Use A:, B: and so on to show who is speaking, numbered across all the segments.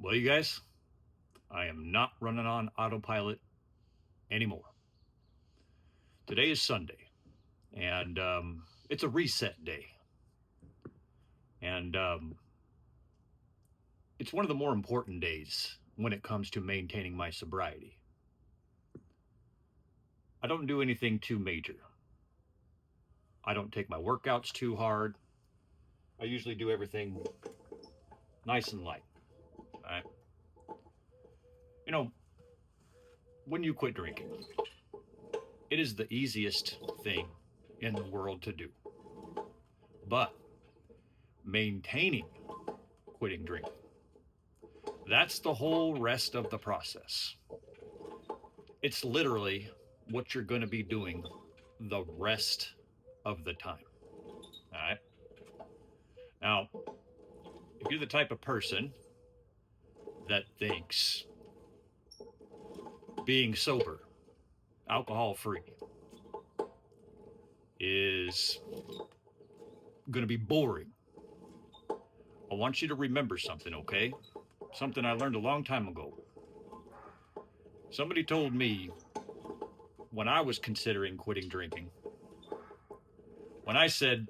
A: Well, you guys, I am not running on autopilot anymore. Today is Sunday, and it's a reset day. And it's one of the more important days when it comes to maintaining my sobriety. I don't do anything too major. I don't take my workouts too hard. I usually do everything nice and light. All right. You know, when you quit drinking, it is the easiest thing in the world to do. But maintaining quitting drinking, that's the whole rest of the process. It's literally what you're going to be doing the rest of the time. All right. Now, if you're the type of person that thinks being sober, alcohol free, is going to be boring, I want you to remember something, okay? Something I learned a long time ago. Somebody told me when I was considering quitting drinking, when I said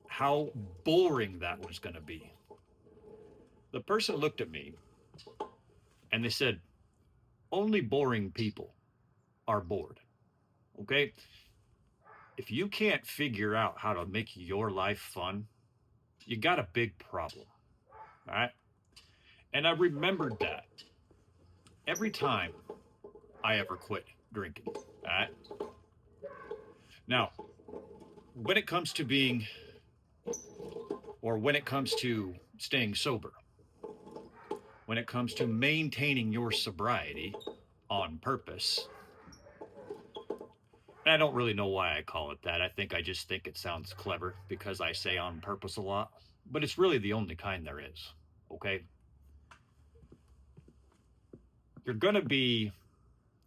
A: how boring that was going to be, the person looked at me and they said, only boring people are bored. Okay? If you can't figure out how to make your life fun, you got a big problem. All right? And I remembered that every time I ever quit drinking. All right? Now, when it comes to when it comes to staying sober, when it comes to maintaining your sobriety on purpose, and I don't really know why I call it that. I just think it sounds clever because I say on purpose a lot, but it's really the only kind there is. Okay? You're going to be,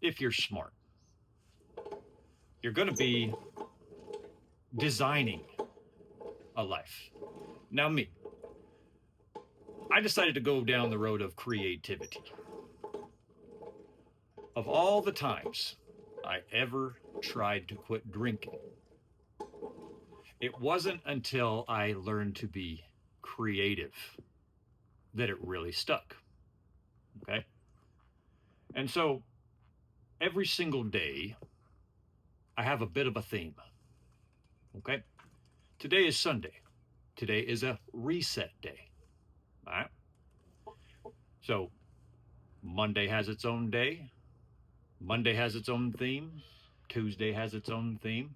A: if you're smart, you're going to be designing a life. Now, me, I decided to go down the road of creativity. Of all the times I ever tried to quit drinking, it wasn't until I learned to be creative that it really stuck. Okay? And so every single day, I have a bit of a theme. Okay? Today is Sunday. Today is a reset day. All right? So Monday has its own day. Monday has its own theme. Tuesday has its own theme.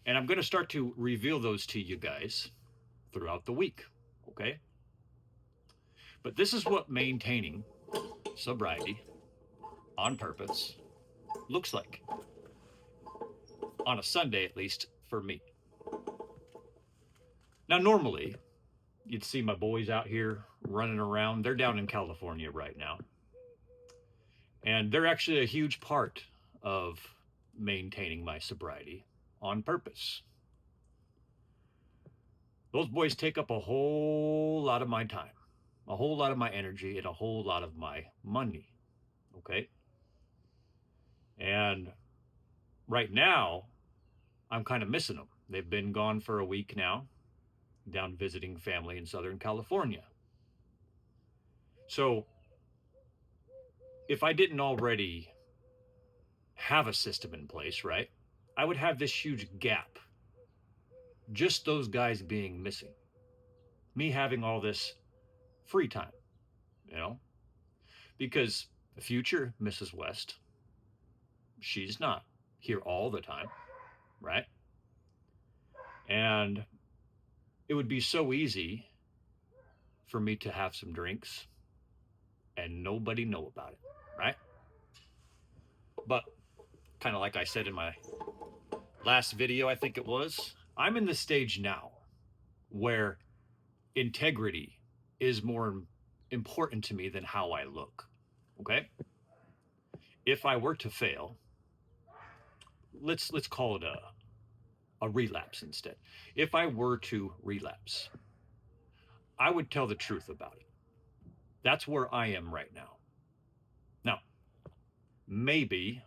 A: And I'm going to start to reveal those to you guys throughout the week. Okay? But this is what maintaining sobriety on purpose looks like. On a Sunday, at least for me. Now, normally, you'd see my boys out here running around. They're down in California right now. And they're actually a huge part of maintaining my sobriety on purpose. Those boys take up a whole lot of my time, a whole lot of my energy, and a whole lot of my money. Okay? And right now, I'm kind of missing them. They've been gone for a week now, down visiting family in Southern California. So, if I didn't already have a system in place, right, I would have this huge gap. Just those guys being missing. Me having all this free time, you know? Because the future Mrs. West, she's not here all the time, right? And it would be so easy for me to have some drinks and nobody know about it, right? But kind of like I said in my last video, I think it was, I'm in the stage now where integrity is more important to me than how I look. Okay? If I were to fail, let's call it a relapse instead. If I were to relapse, I would tell the truth about it. That's where I am right now. Now, maybe,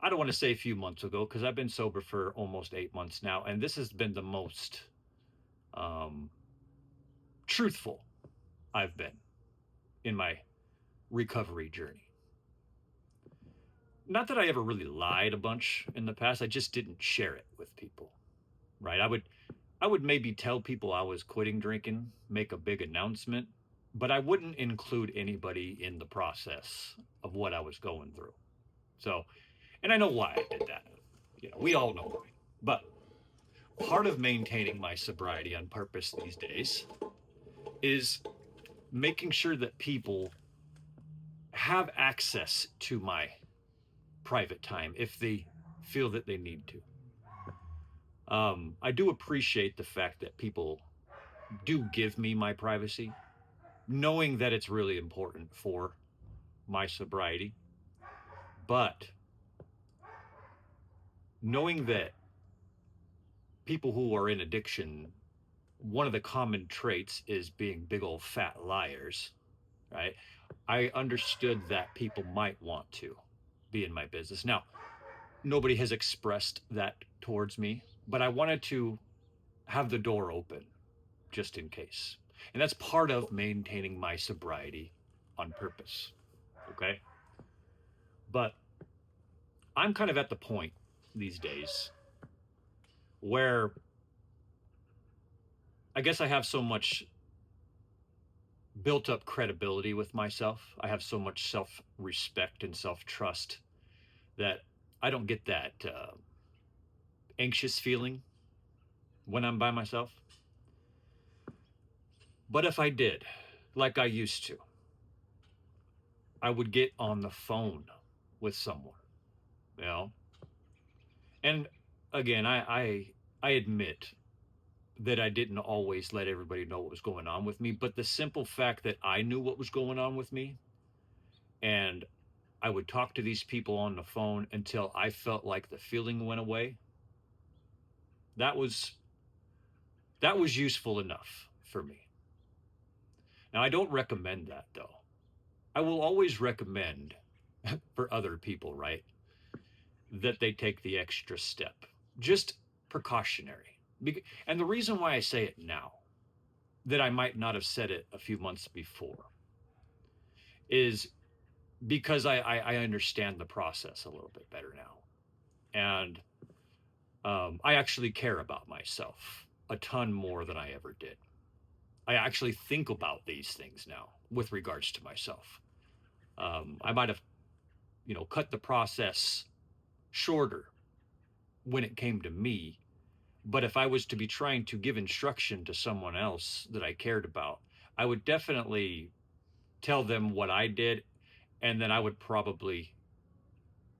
A: I don't want to say a few months ago, because I've been sober for almost 8 months now, and this has been the most um, truthful I've been in my recovery journey. Not that I ever really lied a bunch in the past, I just didn't share it with people, right? I would maybe tell people I was quitting drinking, make a big announcement, but I wouldn't include anybody in the process of what I was going through. So, and I know why I did that. We all know why. But part of maintaining my sobriety on purpose these days is making sure that people have access to my private time if they feel that they need to. I do appreciate the fact that people do give me my privacy, knowing that it's really important for my sobriety, but knowing that people who are in addiction, one of the common traits is being big old fat liars, right? I understood that people might want to be in my business. Now, nobody has expressed that towards me, but I wanted to have the door open just in case. And that's part of maintaining my sobriety on purpose. Okay. But I'm kind of at the point these days where I guess I have so much built up credibility with myself. I have so much self respect and self trust that I don't get that anxious feeling when I'm by myself. But if I did, like I used to, I would get on the phone with someone, you know? And again, I admit that I didn't always let everybody know what was going on with me, but the simple fact that I knew what was going on with me, and I would talk to these people on the phone until I felt like the feeling went away, that was useful enough for me. Now, I don't recommend that though. I will always recommend for other people, right, that they take the extra step. Just precautionary. And the reason why I say it now, that I might not have said it a few months before, is because I understand the process a little bit better now. And I actually care about myself a ton more than I ever did. I actually think about these things now with regards to myself. I might have, cut the process shorter when it came to me. But if I was to be trying to give instruction to someone else that I cared about, I would definitely tell them what I did, and then I would probably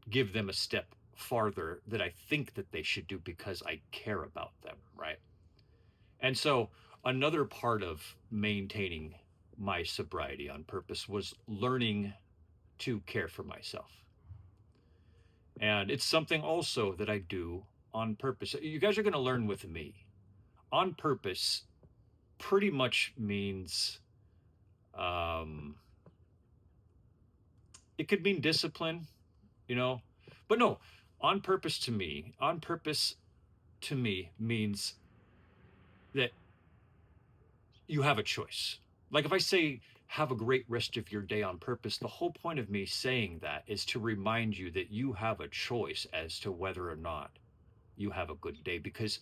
A: give them a step farther that I think that they should do because I care about them, right? And so another part of maintaining my sobriety on purpose was learning to care for myself. And it's something also that I do on purpose. You guys are going to learn with me. On purpose pretty much means um, it could mean discipline, you know, but no, on purpose to me means that you have a choice. Like if I say, have a great rest of your day on purpose, the whole point of me saying that is to remind you that you have a choice as to whether or not you have a good day, because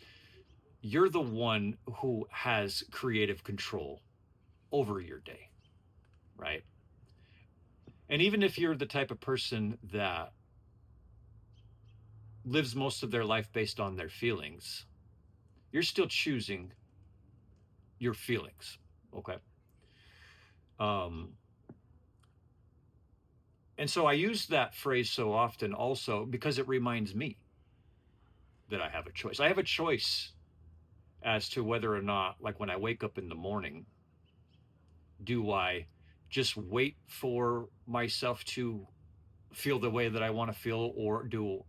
A: you're the one who has creative control over your day, right? And even if you're the type of person that lives most of their life based on their feelings, you're still choosing your feelings, okay? Um, and so I use that phrase so often also because it reminds me that I have a choice. I have a choice as to whether or not, like when I wake up in the morning, do I just wait for myself to feel the way that I want to feel, or do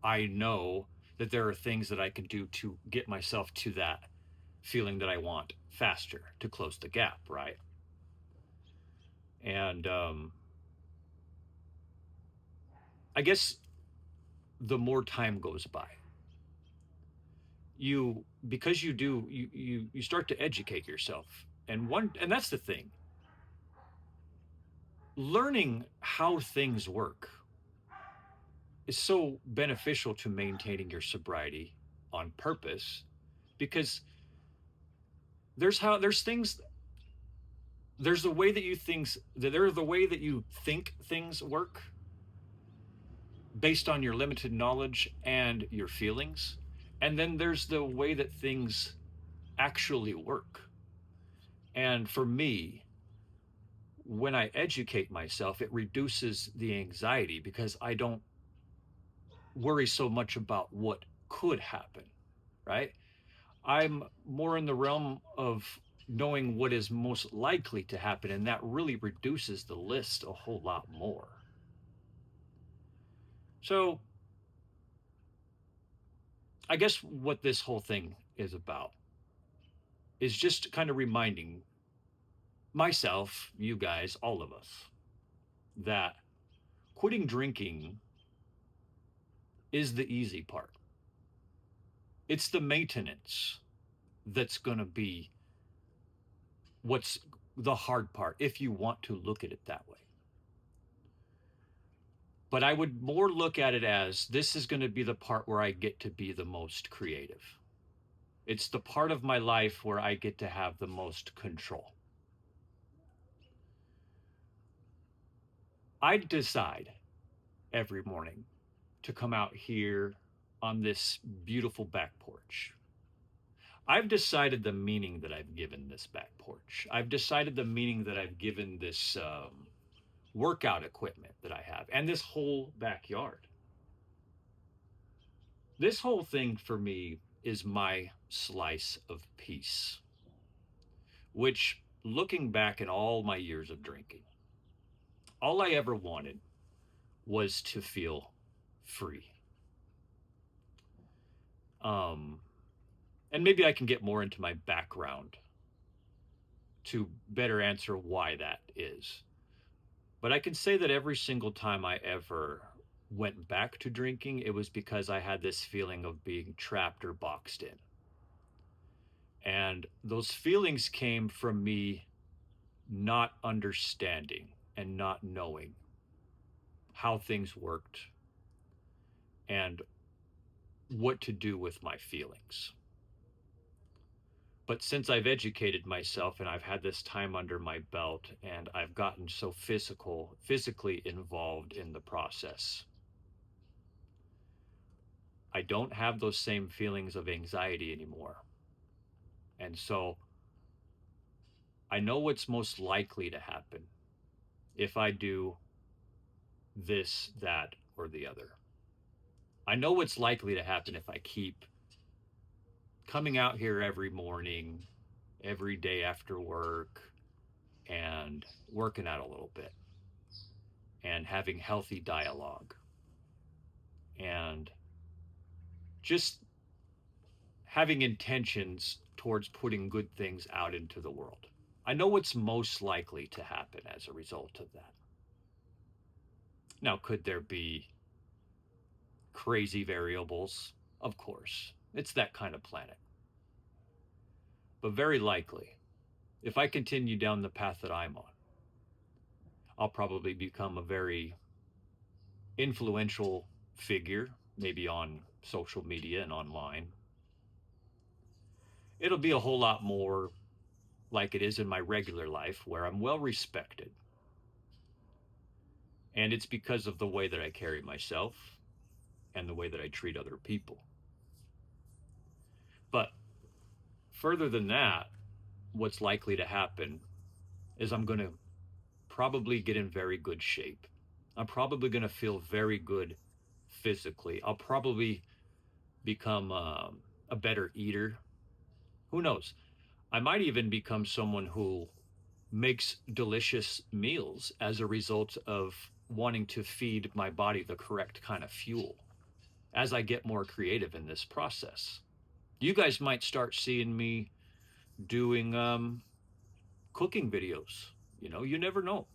A: I know that there are things that I can do to get myself to that feeling that I want faster to close the gap, right? And I guess the more time goes by, because you do you start to educate yourself. And that's the thing. Learning how things work is so beneficial to maintaining your sobriety on purpose, because there's things, there's the way that there's the way that you think things work based on your limited knowledge and your feelings, and then there's the way that things actually work. And for me, when I educate myself, it reduces the anxiety because I don't worry so much about what could happen, right? I'm more in the realm of knowing what is most likely to happen, and that really reduces the list a whole lot more. So, I guess what this whole thing is about is just kind of reminding myself, you guys, all of us, that quitting drinking is the easy part. It's the maintenance that's going to be what's the hard part, if you want to look at it that way. But I would more look at it as this is going to be the part where I get to be the most creative. It's the part of my life where I get to have the most control. I decide every morning to come out here on this beautiful back porch. I've decided the meaning that I've given this back porch. I've decided the meaning that I've given this workout equipment that I have and this whole backyard. This whole thing for me is my slice of peace, which, looking back at all my years of drinking, all I ever wanted was to feel free. Um, and maybe I can get more into my background to better answer why that is. But I can say that every single time I ever went back to drinking, it was because I had this feeling of being trapped or boxed in. And those feelings came from me not understanding and not knowing how things worked and what to do with my feelings. But since I've educated myself and I've had this time under my belt and I've gotten so physically involved in the process, I don't have those same feelings of anxiety anymore. And so I know what's most likely to happen if I do this, that, or the other. I know what's likely to happen if I keep coming out here every morning, every day after work, and working out a little bit and having healthy dialogue and just having intentions towards putting good things out into the world. I know what's most likely to happen as a result of that. Now, could there be crazy variables? Of course. It's that kind of planet. But very likely, if I continue down the path that I'm on, I'll probably become a very influential figure, maybe on social media and online. It'll be a whole lot more like it is in my regular life, where I'm well respected. And it's because of the way that I carry myself and the way that I treat other people. But further than that, what's likely to happen is I'm going to probably get in very good shape. I'm probably going to feel very good physically. I'll probably become a better eater. Who knows? I might even become someone who makes delicious meals as a result of wanting to feed my body the correct kind of fuel as I get more creative in this process. You guys might start seeing me doing cooking videos. You never know.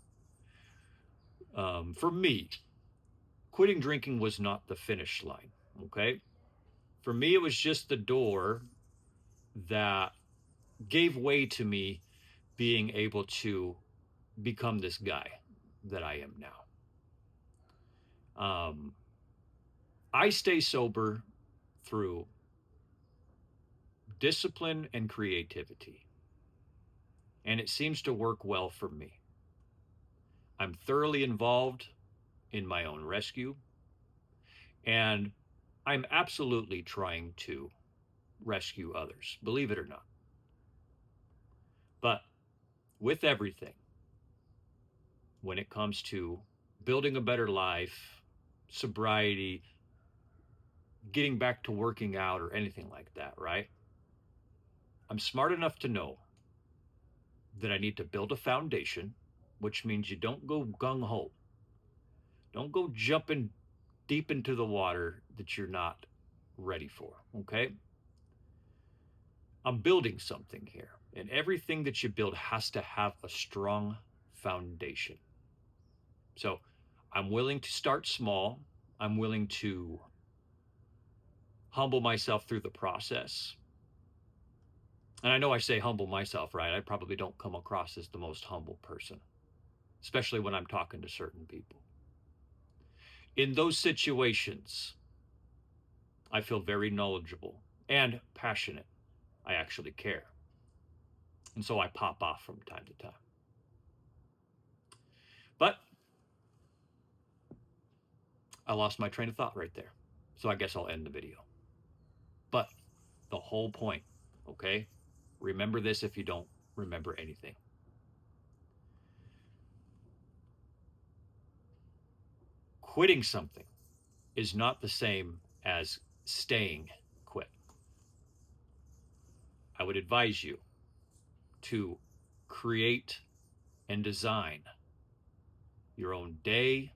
A: For me, quitting drinking was not the finish line. Okay. For me, it was just the door that gave way to me being able to become this guy that I am now. I stay sober through discipline and creativity, and it seems to work well for me. I'm thoroughly involved in my own rescue, and I'm absolutely trying to rescue others, believe it or not. But with everything, when it comes to building a better life, sobriety, getting back to working out, or anything like that, right? I'm smart enough to know that I need to build a foundation, which means you don't go gung ho. Don't go jumping deep into the water that you're not ready for. Okay. I'm building something here, and everything that you build has to have a strong foundation. So I'm willing to start small. I'm willing to humble myself through the process. And I know I say humble myself, right? I probably don't come across as the most humble person, especially when I'm talking to certain people. In those situations, I feel very knowledgeable and passionate. I actually care. And so I pop off from time to time. But I lost my train of thought right there. So I guess I'll end the video. But the whole point, okay? Remember this if you don't remember anything. Quitting something is not the same as staying quit. I would advise you to create and design your own day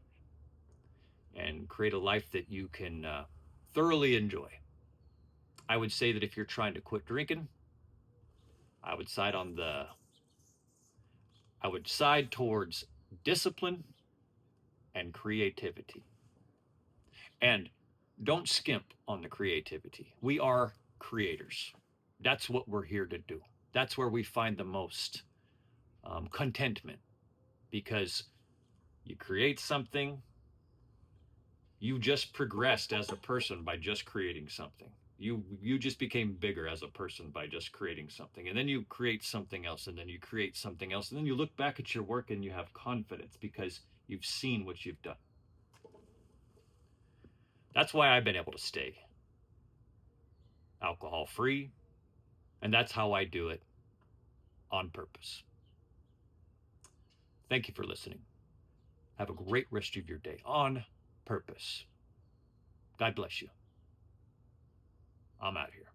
A: and create a life that you can thoroughly enjoy. I would say that if you're trying to quit drinking, I would side on the I would side towards discipline and creativity. And don't skimp on the creativity. We are creators. That's what we're here to do. That's where we find the most contentment, because you create something, you just progressed as a person by just creating something. You just became bigger as a person by just creating something, and then you create something else, and then you create something else, and then you look back at your work and you have confidence because you've seen what you've done. That's why I've been able to stay alcohol free, and that's how I do it, on purpose. Thank you for listening. Have a great rest of your day, on purpose. God bless you. I'm out here.